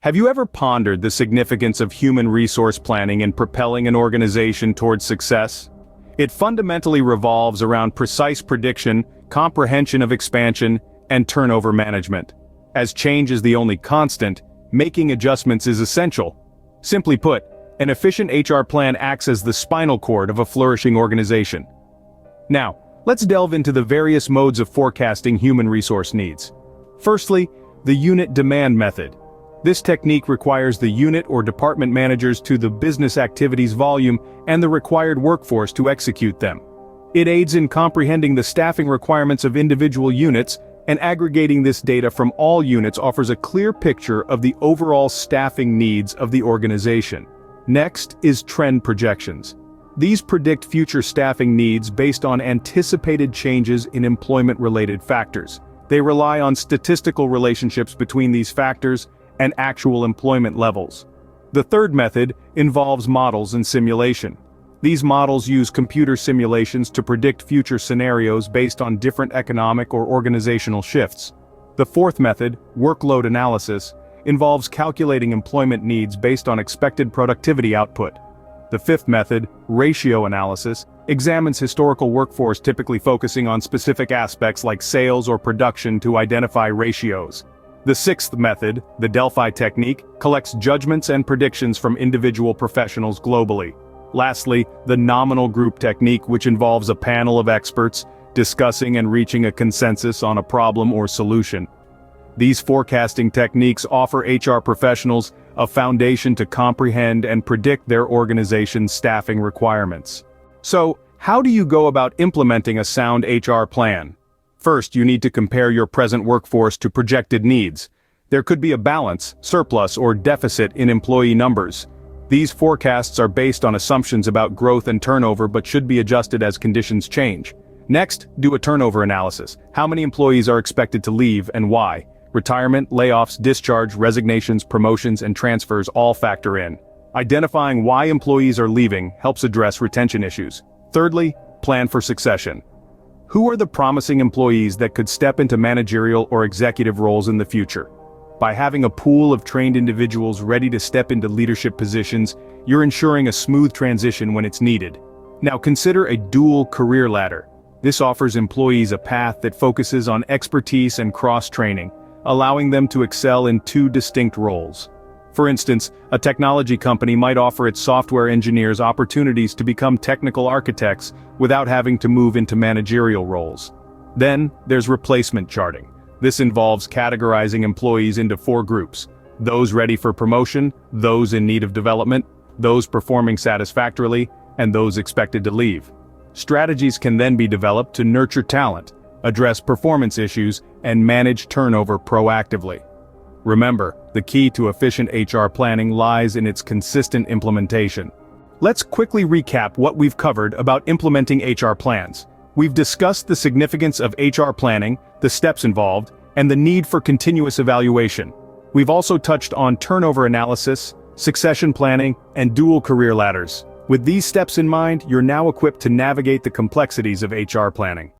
Have you ever pondered the significance of human resource planning in propelling an organization towards success? It fundamentally revolves around precise prediction, comprehension of expansion, and turnover management. As change is the only constant, making adjustments is essential. Simply put, an efficient HR plan acts as the spinal cord of a flourishing organization. Now, let's delve into the various modes of forecasting human resource needs. Firstly, the unit demand method. This technique requires the unit or department managers to the business activities volume and the required workforce to execute them. It aids in comprehending the staffing requirements of individual units, and aggregating this data from all units offers a clear picture of the overall staffing needs of the organization. Next is trend projections. These predict future staffing needs based on anticipated changes in employment-related factors. They rely on statistical relationships between these factors and actual employment levels. The third method involves models and simulation. These models use computer simulations to predict future scenarios based on different economic or organizational shifts. The fourth method, workload analysis, involves calculating employment needs based on expected productivity output. The fifth method, ratio analysis, examines historical workforce typically focusing on specific aspects like sales or production to identify ratios. The sixth method, the Delphi technique, collects judgments and predictions from individual professionals globally. Lastly, the nominal group technique, which involves a panel of experts discussing and reaching a consensus on a problem or solution. These forecasting techniques offer HR professionals a foundation to comprehend and predict their organization's staffing requirements. So, how do you go about implementing a sound HR plan? First, you need to compare your present workforce to projected needs. There could be a balance, surplus, or deficit in employee numbers. These forecasts are based on assumptions about growth and turnover but should be adjusted as conditions change. Next, do a turnover analysis. How many employees are expected to leave and why? Retirement, layoffs, discharge, resignations, promotions, and transfers all factor in. Identifying why employees are leaving helps address retention issues. Thirdly, plan for succession. Who are the promising employees that could step into managerial or executive roles in the future? By having a pool of trained individuals ready to step into leadership positions, you're ensuring a smooth transition when it's needed. Now consider a dual career ladder. This offers employees a path that focuses on expertise and cross-training, allowing them to excel in two distinct roles. For instance, a technology company might offer its software engineers opportunities to become technical architects without having to move into managerial roles. Then, there's replacement charting. This involves categorizing employees into 4 groups: those ready for promotion, those in need of development, those performing satisfactorily, and those expected to leave. Strategies can then be developed to nurture talent, address performance issues, and manage turnover proactively. Remember, the key to efficient HR planning lies in its consistent implementation. Let's quickly recap what we've covered about implementing HR plans. We've discussed the significance of HR planning, the steps involved, and the need for continuous evaluation. We've also touched on turnover analysis, succession planning, and dual career ladders. With these steps in mind, you're now equipped to navigate the complexities of HR planning.